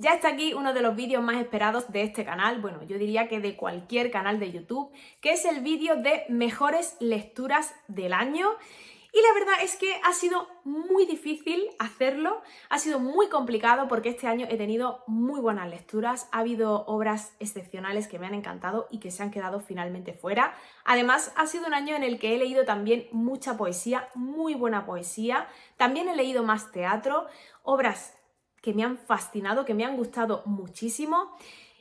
Ya está aquí uno de los vídeos más esperados de este canal, bueno, yo diría que de cualquier canal de YouTube, que es el vídeo de mejores lecturas del año. Y la verdad es que ha sido muy difícil hacerlo, ha sido muy complicado porque este año he tenido muy buenas lecturas, ha habido obras excepcionales que me han encantado y que se han quedado finalmente fuera. Además, ha sido un año en el que he leído también mucha poesía, muy buena poesía, también he leído más teatro, obras que me han fascinado, que me han gustado muchísimo.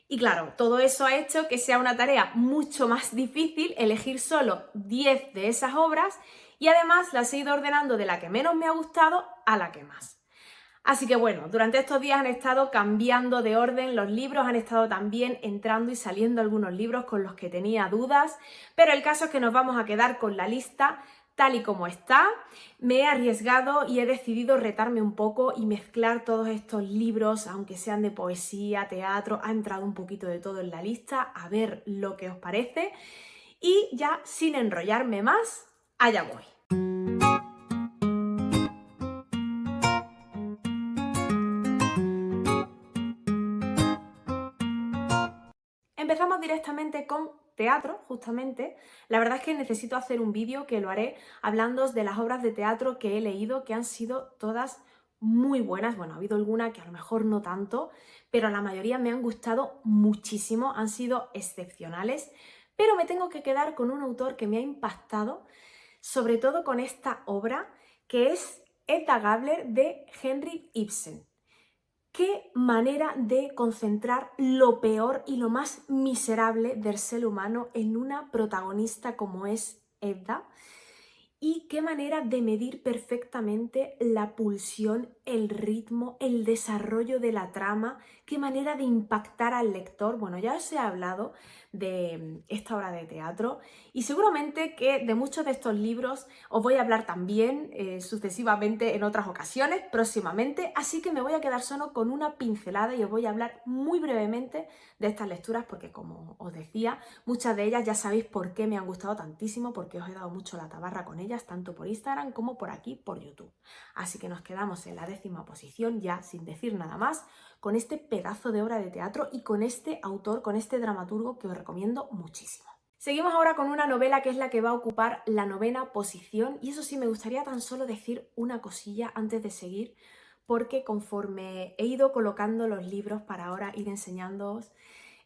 Y claro, todo eso ha hecho que sea una tarea mucho más difícil elegir solo 10 de esas obras y además las he ido ordenando de la que menos me ha gustado a la que más. Así que bueno, durante estos días han estado cambiando de orden los libros, han estado también entrando y saliendo algunos libros con los que tenía dudas, pero el caso es que nos vamos a quedar con la lista tal y como está. Me he arriesgado y he decidido retarme un poco y mezclar todos estos libros, aunque sean de poesía, teatro, ha entrado un poquito de todo en la lista, a ver lo que os parece. Y ya sin enrollarme más, allá voy. Empezamos directamente con teatro, justamente. La verdad es que necesito hacer un vídeo que lo haré hablando de las obras de teatro que he leído, que han sido todas muy buenas. Bueno, ha habido alguna que a lo mejor no tanto, pero la mayoría me han gustado muchísimo, han sido excepcionales. Pero me tengo que quedar con un autor que me ha impactado, sobre todo con esta obra, que es Edda Gabler de Henrik Ibsen. Qué manera de concentrar lo peor y lo más miserable del ser humano en una protagonista como es Edda. Y qué manera de medir perfectamente la pulsión, el ritmo, el desarrollo de la trama, qué manera de impactar al lector. Bueno, ya os he hablado de esta obra de teatro y seguramente que de muchos de estos libros os voy a hablar también sucesivamente en otras ocasiones, próximamente, así que me voy a quedar solo con una pincelada y os voy a hablar muy brevemente de estas lecturas porque, como os decía, muchas de ellas ya sabéis por qué me han gustado tantísimo, porque os he dado mucho la tabarra con ellas, tanto por Instagram como por aquí, por YouTube. Así que nos quedamos en la 10ª posición, ya sin decir nada más, con este pedazo de obra de teatro y con este autor, con este dramaturgo que os recomiendo muchísimo. Seguimos ahora con una novela que es la que va a ocupar la 9ª posición y eso sí, me gustaría tan solo decir una cosilla antes de seguir, porque conforme he ido colocando los libros para ahora ir enseñándoos,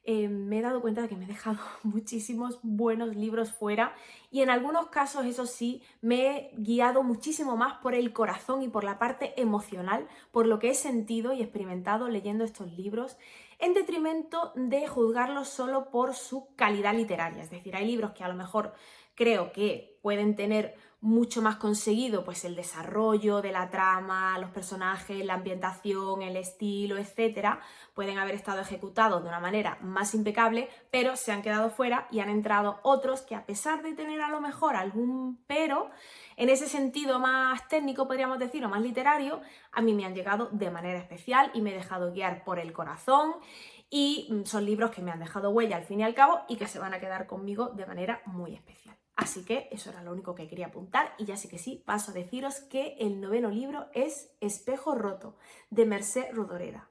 me he dado cuenta de que me he dejado muchísimos buenos libros fuera y en algunos casos, eso sí, me he guiado muchísimo más por el corazón y por la parte emocional, por lo que he sentido y experimentado leyendo estos libros, en detrimento de juzgarlos solo por su calidad literaria. Es decir, hay libros que a lo mejor creo que pueden tener mucho más conseguido pues el desarrollo de la trama, los personajes, la ambientación, el estilo, etcétera, pueden haber estado ejecutados de una manera más impecable, pero se han quedado fuera y han entrado otros que, a pesar de tener a lo mejor algún pero, en ese sentido más técnico, podríamos decir, o más literario, a mí me han llegado de manera especial y me he dejado guiar por el corazón y son libros que me han dejado huella al fin y al cabo y que se van a quedar conmigo de manera muy especial. Así que eso era lo único que quería apuntar y ya sí que sí, paso a deciros que el 9º libro es Espejo roto, de Mercè Rodoreda.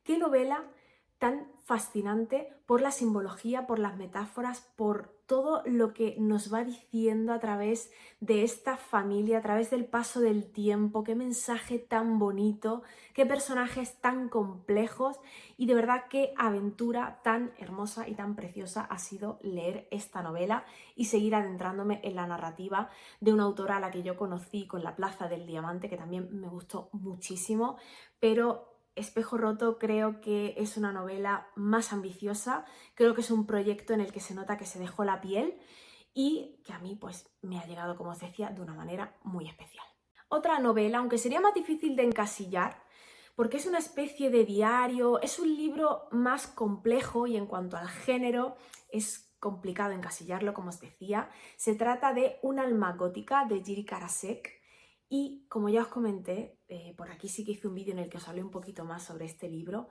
Qué novela tan fascinante por la simbología, por las metáforas, por todo lo que nos va diciendo a través de esta familia, a través del paso del tiempo, qué mensaje tan bonito, qué personajes tan complejos y de verdad qué aventura tan hermosa y tan preciosa ha sido leer esta novela y seguir adentrándome en la narrativa de una autora a la que yo conocí con La Plaza del Diamante, que también me gustó muchísimo, pero Espejo roto creo que es una novela más ambiciosa, creo que es un proyecto en el que se nota que se dejó la piel y que a mí pues me ha llegado, como os decía, de una manera muy especial. Otra novela, aunque sería más difícil de encasillar, porque es una especie de diario, es un libro más complejo y en cuanto al género es complicado encasillarlo, como os decía. Se trata de Un alma gótica de Jiri Karasek. Y como ya os comenté, por aquí sí que hice un vídeo en el que os hablé un poquito más sobre este libro,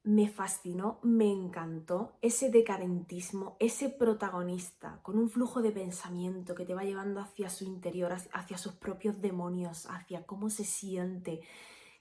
me fascinó, me encantó ese decadentismo, ese protagonista con un flujo de pensamiento que te va llevando hacia su interior, hacia sus propios demonios, hacia cómo se siente.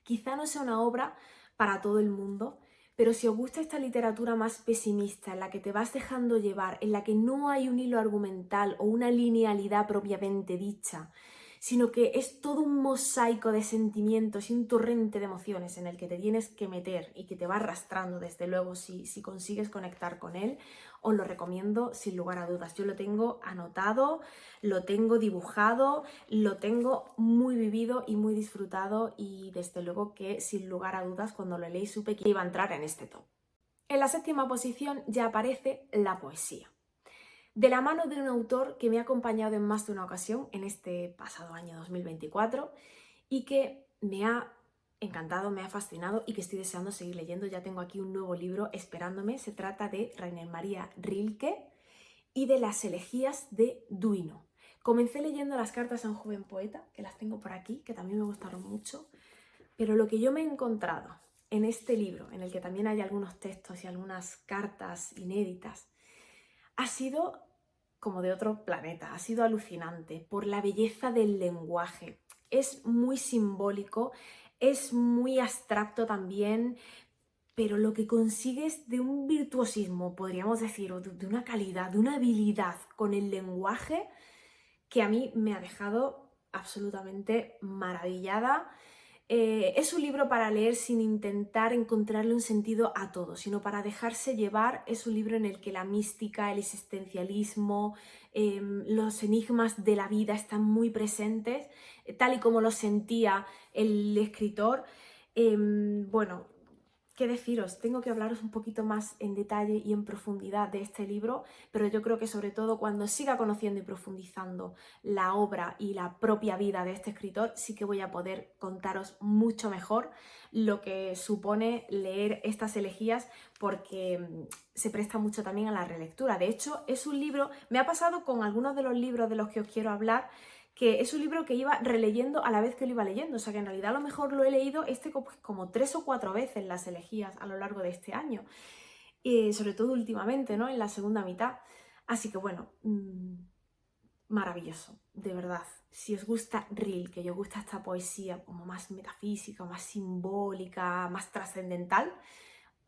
Quizá no sea una obra para todo el mundo, Pero si os gusta esta literatura más pesimista, en la que te vas dejando llevar, en la que no hay un hilo argumental o una linealidad propiamente dicha, sino que es todo un mosaico de sentimientos y un torrente de emociones en el que te tienes que meter y que te va arrastrando, desde luego, si consigues conectar con él, os lo recomiendo sin lugar a dudas. Yo lo tengo anotado, lo tengo dibujado, lo tengo muy vivido y muy disfrutado, y desde luego que sin lugar a dudas cuando lo leí supe que iba a entrar en este top. En la séptima posición ya aparece la poesía, de la mano de un autor que me ha acompañado en más de una ocasión en este pasado año 2024 y que me ha encantado, me ha fascinado y que estoy deseando seguir leyendo. Ya tengo aquí un nuevo libro esperándome. Se trata de Rainer Maria Rilke y de las elegías de Duino. Comencé leyendo las cartas a un joven poeta, que las tengo por aquí, que también me gustaron mucho, pero lo que yo me he encontrado en este libro, en el que también hay algunos textos y algunas cartas inéditas, ha sido como de otro planeta, ha sido alucinante por la belleza del lenguaje. Es muy simbólico, es muy abstracto también, pero lo que consigues de un virtuosismo, podríamos decir, o de una calidad, de una habilidad con el lenguaje que a mí me ha dejado absolutamente maravillada. Es un libro para leer sin intentar encontrarle un sentido a todo, sino para dejarse llevar. Es un libro en el que la mística, el existencialismo, los enigmas de la vida están muy presentes, tal y como lo sentía el escritor. Bueno, ¿qué deciros? Tengo que hablaros un poquito más en detalle y en profundidad de este libro, pero yo creo que sobre todo cuando siga conociendo y profundizando la obra y la propia vida de este escritor, sí que voy a poder contaros mucho mejor lo que supone leer estas elegías, porque se presta mucho también a la relectura. De hecho, es un libro, me ha pasado con algunos de los libros de los que os quiero hablar, que es un libro que iba releyendo a la vez que lo iba leyendo, o sea que en realidad a lo mejor lo he leído como 3 o 4 veces las elegías a lo largo de este año, sobre todo últimamente, ¿no? En la segunda mitad. Así que bueno, maravilloso, de verdad. Si os gusta Rilke, que os gusta esta poesía como más metafísica, más simbólica, más trascendental,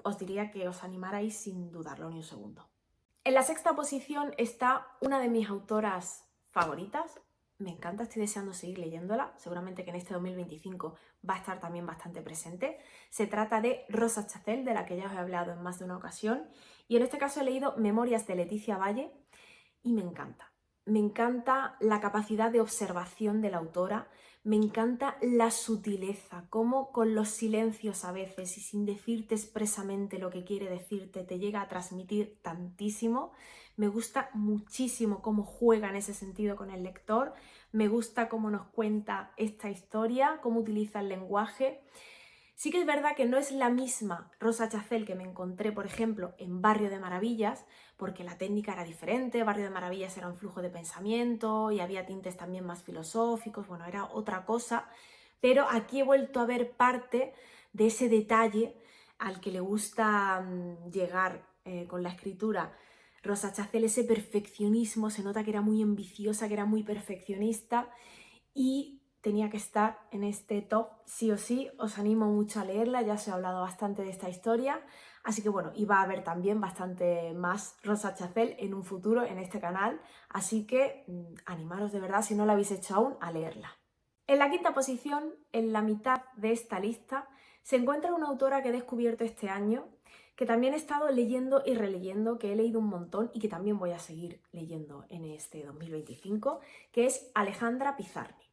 os diría que os animarais sin dudarlo ni un segundo. En la sexta posición está una de mis autoras favoritas. Me encanta, estoy deseando seguir leyéndola. Seguramente que en este 2025 va a estar también bastante presente. Se trata de Rosa Chacel, de la que ya os he hablado en más de una ocasión. Y en este caso he leído Memorias de Leticia Valle y me encanta. Me encanta la capacidad de observación de la autora, me encanta la sutileza, cómo con los silencios a veces y sin decirte expresamente lo que quiere decirte, te llega a transmitir tantísimo. Me gusta muchísimo cómo juega en ese sentido con el lector, me gusta cómo nos cuenta esta historia, cómo utiliza el lenguaje. Sí que es verdad que no es la misma Rosa Chacel que me encontré, por ejemplo, en Barrio de Maravillas, porque la técnica era diferente. Barrio de Maravillas era un flujo de pensamiento y había tintes también más filosóficos, bueno, era otra cosa, pero aquí he vuelto a ver parte de ese detalle al que le gusta llegar con la escritura Rosa Chacel, ese perfeccionismo. Se nota que era muy ambiciosa, que era muy perfeccionista y tenía que estar en este top sí o sí. Os animo mucho a leerla, ya os he hablado bastante de esta historia, así que bueno, y va a haber también bastante más Rosa Chacel en un futuro en este canal, así que animaros de verdad, si no la habéis hecho aún, a leerla. En la quinta posición, en la mitad de esta lista, se encuentra una autora que he descubierto este año, que también he estado leyendo y releyendo, que he leído un montón y que también voy a seguir leyendo en este 2025, que es Alejandra Pizarnik.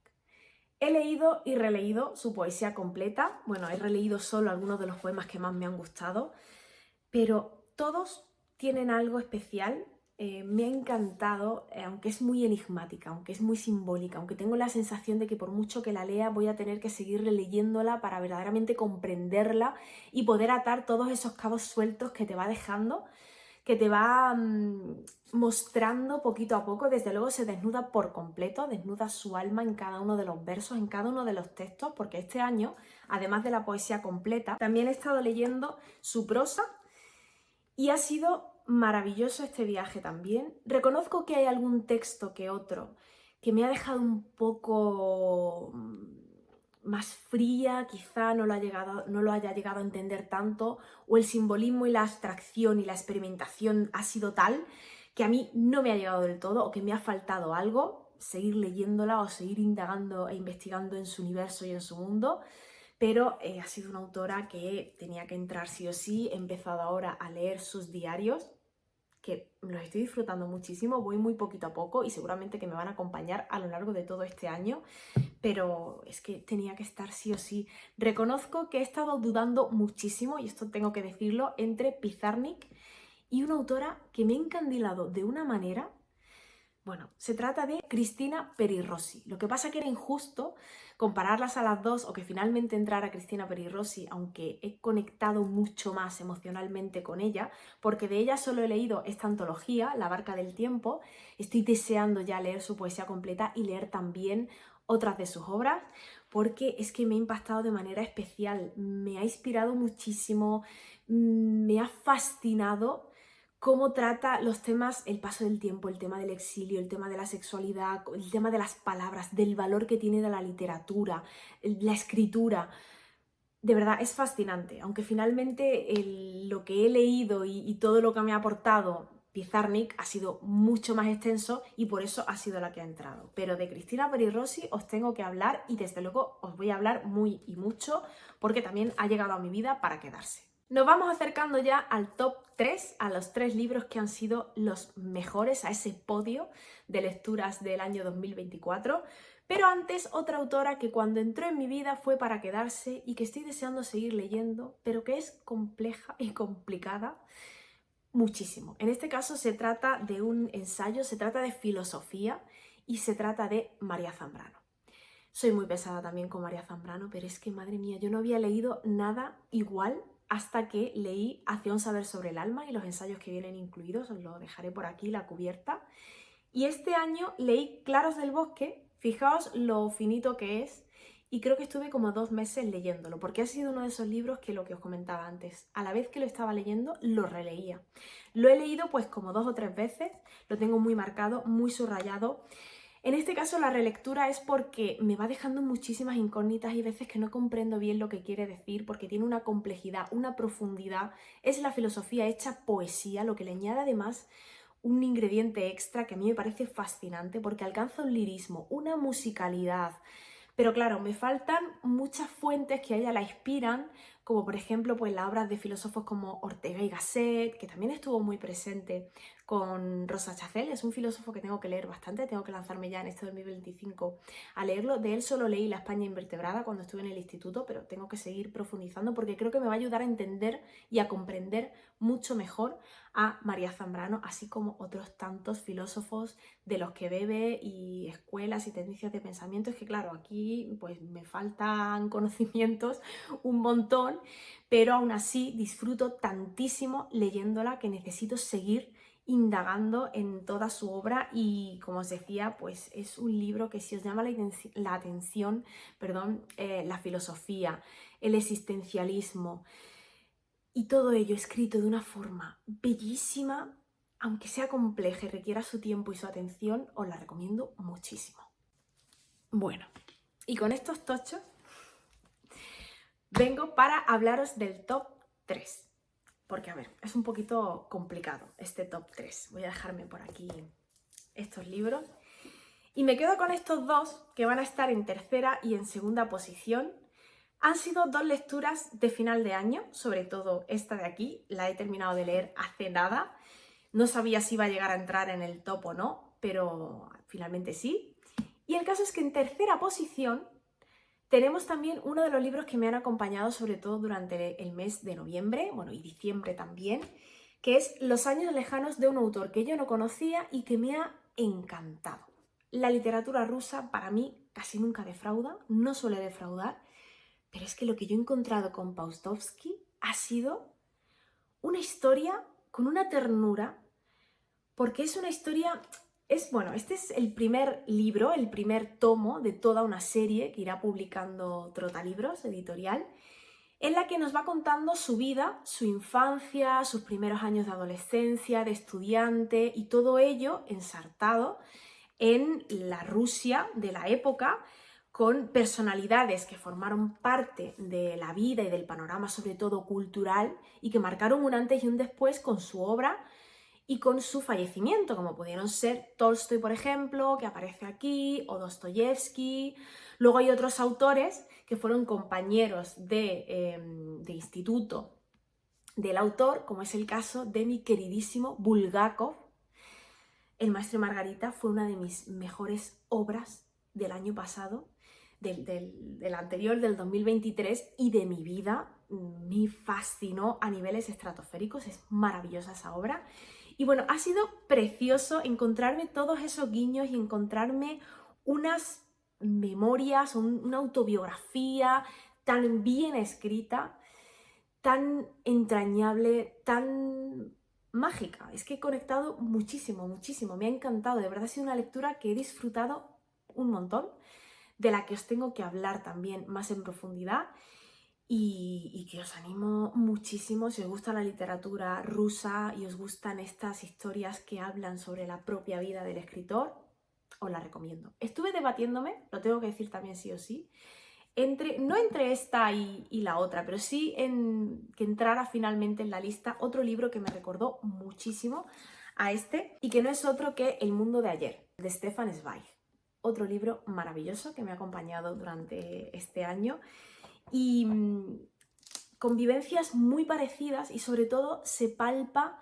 He leído y releído su poesía completa. Bueno, he releído solo algunos de los poemas que más me han gustado, pero todos tienen algo especial. Me ha encantado, aunque es muy enigmática, aunque es muy simbólica, aunque tengo la sensación de que por mucho que la lea voy a tener que seguir releyéndola para verdaderamente comprenderla y poder atar todos esos cabos sueltos que te va dejando, que te va mostrando poquito a poco. Desde luego se desnuda por completo, desnuda su alma en cada uno de los versos, en cada uno de los textos, porque este año, además de la poesía completa, también he estado leyendo su prosa y ha sido maravilloso este viaje también. Reconozco que hay algún texto que otro que me ha dejado un poco más fría, quizá no lo haya llegado a entender tanto, o el simbolismo y la abstracción y la experimentación ha sido tal que a mí no me ha llegado del todo o que me ha faltado algo, seguir leyéndola o seguir indagando e investigando en su universo y en su mundo, pero ha sido una autora que tenía que entrar sí o sí. He empezado ahora a leer sus diarios, que los estoy disfrutando muchísimo, voy muy poquito a poco y seguramente que me van a acompañar a lo largo de todo este año, pero es que tenía que estar sí o sí. Reconozco que he estado dudando muchísimo, y esto tengo que decirlo, entre Pizarnik y una autora que me ha encandilado de una manera. Bueno, se trata de Cristina Peri Rossi. Lo que pasa es que era injusto compararlas a las dos o que finalmente entrara Cristina Peri Rossi, aunque he conectado mucho más emocionalmente con ella, porque de ella solo he leído esta antología, La barca del tiempo. Estoy deseando ya leer su poesía completa y leer también otras de sus obras, porque es que me ha impactado de manera especial, me ha inspirado muchísimo, me ha fascinado cómo trata los temas, el paso del tiempo, el tema del exilio, el tema de la sexualidad, el tema de las palabras, del valor que tiene de la literatura, la escritura. De verdad, es fascinante, aunque finalmente lo que he leído y todo lo que me ha aportado Pizarnik ha sido mucho más extenso y por eso ha sido la que ha entrado. Pero de Cristina Peri Rossi os tengo que hablar y desde luego os voy a hablar muy y mucho porque también ha llegado a mi vida para quedarse. Nos vamos acercando ya al top 3, a los 3 libros que han sido los mejores, a ese podio de lecturas del año 2024. Pero antes, otra autora que cuando entró en mi vida fue para quedarse y que estoy deseando seguir leyendo, pero que es compleja y complicada muchísimo. En este caso se trata de un ensayo, se trata de filosofía y se trata de María Zambrano. Soy muy pesada también con María Zambrano, pero es que, madre mía, yo no había leído nada igual hasta que leí Hacia un saber sobre el alma y los ensayos que vienen incluidos, os lo dejaré por aquí, la cubierta. Y este año leí Claros del Bosque, fijaos lo finito que es, y creo que estuve como 2 meses leyéndolo, porque ha sido uno de esos libros que, lo que os comentaba antes, a la vez que lo estaba leyendo, lo releía. Lo he leído pues como 2 o 3 veces, lo tengo muy marcado, muy subrayado. En este caso la relectura es porque me va dejando muchísimas incógnitas y veces que no comprendo bien lo que quiere decir, porque tiene una complejidad, una profundidad. Es la filosofía hecha poesía, lo que le añade además un ingrediente extra que a mí me parece fascinante porque alcanza un lirismo, una musicalidad. Pero claro, me faltan muchas fuentes que a ella la inspiran, como por ejemplo pues las obras de filósofos como Ortega y Gasset, que también estuvo muy presente con Rosa Chacel. Es un filósofo que tengo que leer bastante, tengo que lanzarme ya en este 2025 a leerlo. De él solo leí La España invertebrada cuando estuve en el instituto, pero tengo que seguir profundizando porque creo que me va a ayudar a entender y a comprender mucho mejor a María Zambrano, así como otros tantos filósofos de los que bebe y escuelas y tendencias de pensamiento. Es que claro, aquí pues me faltan conocimientos un montón, pero aún así disfruto tantísimo leyéndola que necesito seguir indagando en toda su obra y, como os decía, pues es un libro que si os llama la atención, la filosofía, el existencialismo y todo ello escrito de una forma bellísima, aunque sea compleja y requiera su tiempo y su atención, os la recomiendo muchísimo. Bueno, y con estos tochos vengo para hablaros del top 3. Porque, a ver, es un poquito complicado este top 3. Voy a dejarme por aquí estos libros. Y me quedo con estos dos que van a estar en tercera y en segunda posición. Han sido 2 lecturas de final de año, sobre todo esta de aquí. La he terminado de leer hace nada. No sabía si iba a llegar a entrar en el top o no, pero finalmente sí. Y el caso es que en tercera posición tenemos también uno de los libros que me han acompañado sobre todo durante el mes de noviembre, bueno, y diciembre también, que es Los años lejanos de un autor que yo no conocía y que me ha encantado. La literatura rusa para mí casi nunca defrauda, no suele defraudar, pero es que lo que yo he encontrado con Paustovsky ha sido una historia con una ternura, porque es una historia. Bueno, este es el primer libro, el primer tomo de toda una serie que irá publicando Trotalibros editorial, en la que nos va contando su vida, su infancia, sus primeros años de adolescencia, de estudiante y todo ello ensartado en la Rusia de la época, con personalidades que formaron parte de la vida y del panorama, sobre todo cultural, y que marcaron un antes y un después con su obra y con su fallecimiento, como pudieron ser Tolstoy, por ejemplo, que aparece aquí, o Dostoyevsky. Luego hay otros autores que fueron compañeros de instituto del autor, como es el caso de mi queridísimo Bulgakov. El maestro y Margarita fue una de mis mejores obras del año pasado, del anterior, del 2023, y de mi vida. Me fascinó a niveles estratosféricos, es maravillosa esa obra. Y bueno, ha sido precioso encontrarme todos esos guiños y encontrarme unas memorias, una autobiografía tan bien escrita, tan entrañable, tan mágica. Es que he conectado muchísimo, muchísimo. Me ha encantado. De verdad ha sido una lectura que he disfrutado un montón, de la que os tengo que hablar también más en profundidad y que os animo muchísimo. Si os gusta la literatura rusa y os gustan estas historias que hablan sobre la propia vida del escritor, os la recomiendo. Estuve debatiéndome, lo tengo que decir también sí o sí, no entre esta y la otra, pero sí en que entrara finalmente en la lista otro libro que me recordó muchísimo a este y que no es otro que El mundo de ayer, de Stefan Zweig. Otro libro maravilloso que me ha acompañado durante este año y con vivencias muy parecidas, y sobre todo se palpa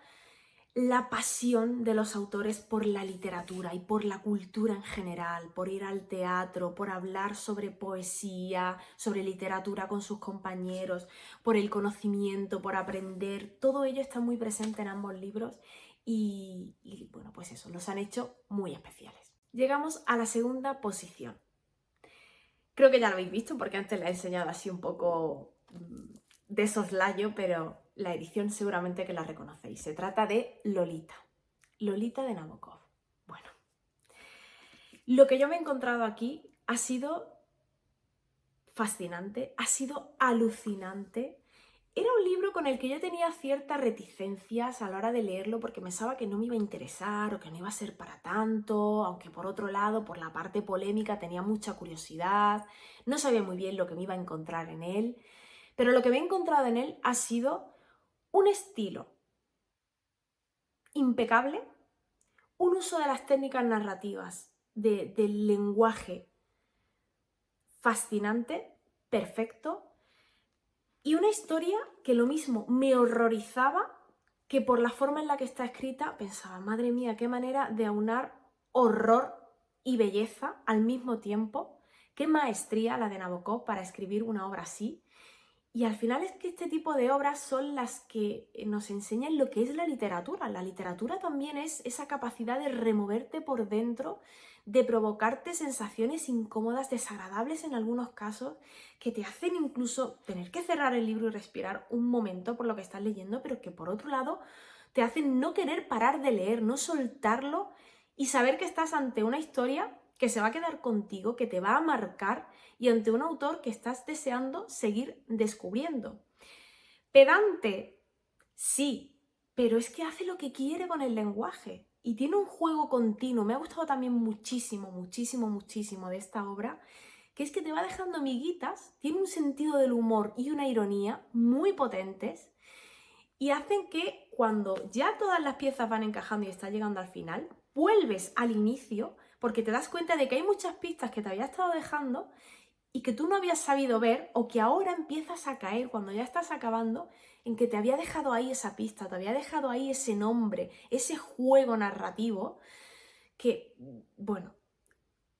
la pasión de los autores por la literatura y por la cultura en general, por ir al teatro, por hablar sobre poesía, sobre literatura con sus compañeros, por el conocimiento, por aprender. Todo ello está muy presente en ambos libros y bueno, pues eso, los han hecho muy especiales. Llegamos a la segunda posición. Creo que ya lo habéis visto porque antes la he enseñado así un poco de soslayo, pero la edición seguramente que la reconocéis. Se trata de Lolita. Lolita de Nabokov. Bueno, lo que yo me he encontrado aquí ha sido fascinante, ha sido alucinante. Era un libro con el que yo tenía ciertas reticencias a la hora de leerlo porque pensaba que no me iba a interesar o que no iba a ser para tanto, aunque por otro lado, por la parte polémica, tenía mucha curiosidad, no sabía muy bien lo que me iba a encontrar en él, pero lo que me he encontrado en él ha sido un estilo impecable, un uso de las técnicas narrativas, del lenguaje fascinante, perfecto, y una historia que lo mismo me horrorizaba, que por la forma en la que está escrita pensaba, madre mía, qué manera de aunar horror y belleza al mismo tiempo, qué maestría la de Nabokov para escribir una obra así. Y al final es que este tipo de obras son las que nos enseñan lo que es la literatura. La literatura también es esa capacidad de removerte por dentro, de provocarte sensaciones incómodas, desagradables en algunos casos, que te hacen incluso tener que cerrar el libro y respirar un momento por lo que estás leyendo, pero que por otro lado te hacen no querer parar de leer, no soltarlo y saber que estás ante una historia que se va a quedar contigo, que te va a marcar, y ante un autor que estás deseando seguir descubriendo. Pedante, sí, pero es que hace lo que quiere con el lenguaje y tiene un juego continuo. Me ha gustado también muchísimo, muchísimo, muchísimo de esta obra, que es que te va dejando amiguitas, tiene un sentido del humor y una ironía muy potentes y hacen que cuando ya todas las piezas van encajando y está llegando al final, vuelves al inicio porque te das cuenta de que hay muchas pistas que te había estado dejando y que tú no habías sabido ver, o que ahora empiezas a caer cuando ya estás acabando, en que te había dejado ahí esa pista, te había dejado ahí ese nombre, ese juego narrativo que, bueno,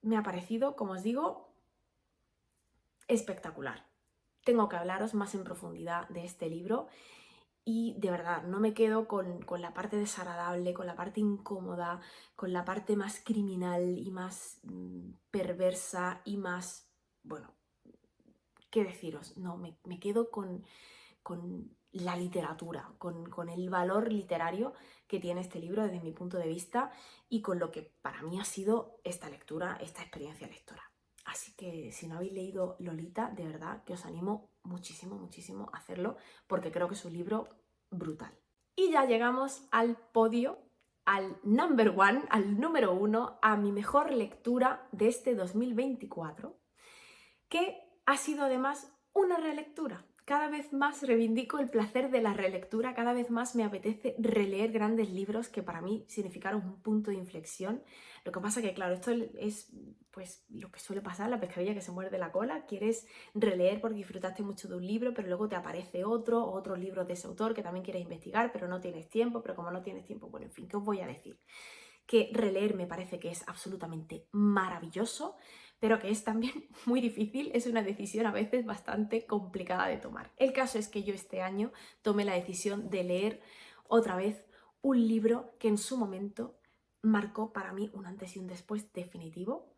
me ha parecido, como os digo, espectacular. Tengo que hablaros más en profundidad de este libro y de verdad no me quedo con la parte desagradable, con la parte incómoda, con la parte más criminal y más perversa y más, bueno, ¿qué deciros? No, me quedo con la literatura, con el valor literario que tiene este libro desde mi punto de vista y con lo que para mí ha sido esta lectura, esta experiencia lectora. Así que si no habéis leído Lolita, de verdad que os animo muchísimo, muchísimo a hacerlo porque creo que es un libro brutal. Y ya llegamos al podio, al number one, al número 1, a mi mejor lectura de este 2024. que ha sido además una relectura. Cada vez más reivindico el placer de la relectura, cada vez más me apetece releer grandes libros que para mí significaron un punto de inflexión. Lo que pasa que, claro, esto es pues lo que suele pasar, la pescadilla que se muerde la cola. Quieres releer porque disfrutaste mucho de un libro, pero luego te aparece otro o otros libros de ese autor que también quieres investigar, pero no tienes tiempo, pero como no tienes tiempo, bueno, en fin, ¿qué os voy a decir? Que releer me parece que es absolutamente maravilloso, pero que es también muy difícil, es una decisión a veces bastante complicada de tomar. El caso es que yo este año tomé la decisión de leer otra vez un libro que en su momento marcó para mí un antes y un después definitivo.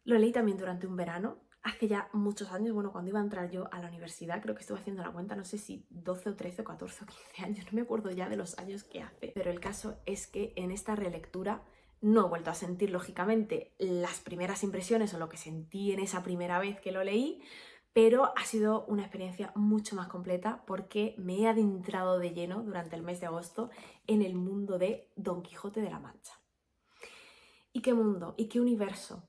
Lo leí también durante un verano, hace ya muchos años, bueno, cuando iba a entrar yo a la universidad, creo que estuve haciendo la cuenta, no sé si 12 o 13 o 14 o 15 años, no me acuerdo ya de los años que hace, pero el caso es que en esta relectura no he vuelto a sentir, lógicamente, las primeras impresiones o lo que sentí en esa primera vez que lo leí, pero ha sido una experiencia mucho más completa porque me he adentrado de lleno durante el mes de agosto en el mundo de Don Quijote de la Mancha. ¿Y qué mundo? ¿Y qué universo?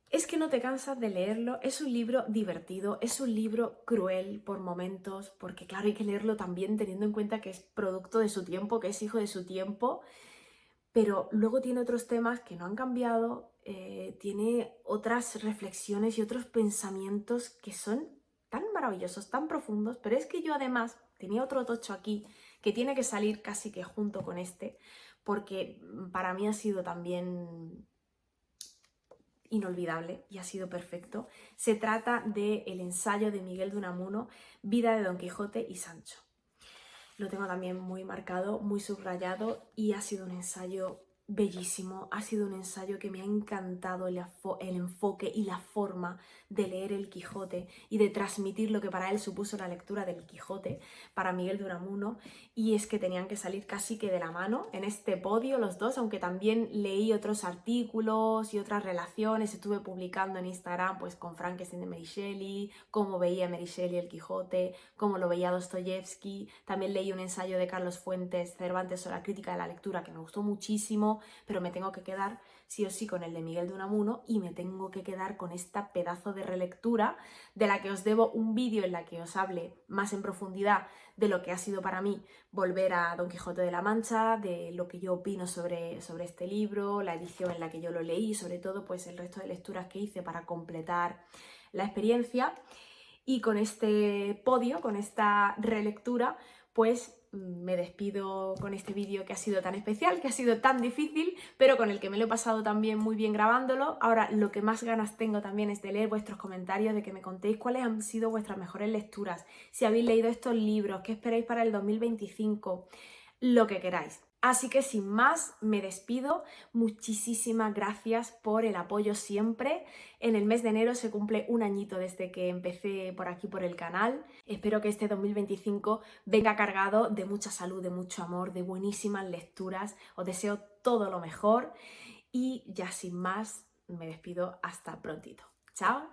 Es que no te cansas de leerlo, es un libro divertido, es un libro cruel por momentos, porque claro, hay que leerlo también teniendo en cuenta que es producto de su tiempo, que es hijo de su tiempo, pero luego tiene otros temas que no han cambiado, tiene otras reflexiones y otros pensamientos que son tan maravillosos, tan profundos, pero es que yo además tenía otro tocho aquí que tiene que salir casi que junto con este, porque para mí ha sido también inolvidable y ha sido perfecto. Se trata del ensayo de Miguel de Unamuno, Vida de Don Quijote y Sancho. Lo tengo también muy marcado, muy subrayado y ha sido un ensayo bellísimo, ha sido un ensayo que me ha encantado el enfoque y la forma de leer el Quijote y de transmitir lo que para él supuso la lectura del Quijote para Miguel de Unamuno, y es que tenían que salir casi que de la mano en este podio los dos, aunque también leí otros artículos y otras relaciones, estuve publicando en Instagram pues con Frankenstein de Mary Shelley, cómo veía Mary Shelley el Quijote, cómo lo veía Dostoyevsky, también leí un ensayo de Carlos Fuentes, Cervantes sobre la crítica de la lectura, que me gustó muchísimo, pero me tengo que quedar sí o sí con el de Miguel de Unamuno y me tengo que quedar con esta pedazo de relectura de la que os debo un vídeo en la que os hable más en profundidad de lo que ha sido para mí volver a Don Quijote de la Mancha, de lo que yo opino sobre este libro, la edición en la que yo lo leí, sobre todo pues el resto de lecturas que hice para completar la experiencia. Y con este podio, con esta relectura, pues me despido con este vídeo que ha sido tan especial, que ha sido tan difícil, pero con el que me lo he pasado también muy bien grabándolo. Ahora lo que más ganas tengo también es de leer vuestros comentarios, de que me contéis cuáles han sido vuestras mejores lecturas, si habéis leído estos libros, qué esperáis para el 2025, lo que queráis. Así que sin más, me despido. Muchísimas gracias por el apoyo siempre. En el mes de enero se cumple un añito desde que empecé por aquí por el canal. Espero que este 2025 venga cargado de mucha salud, de mucho amor, de buenísimas lecturas. Os deseo todo lo mejor y ya sin más, me despido hasta prontito. ¡Chao!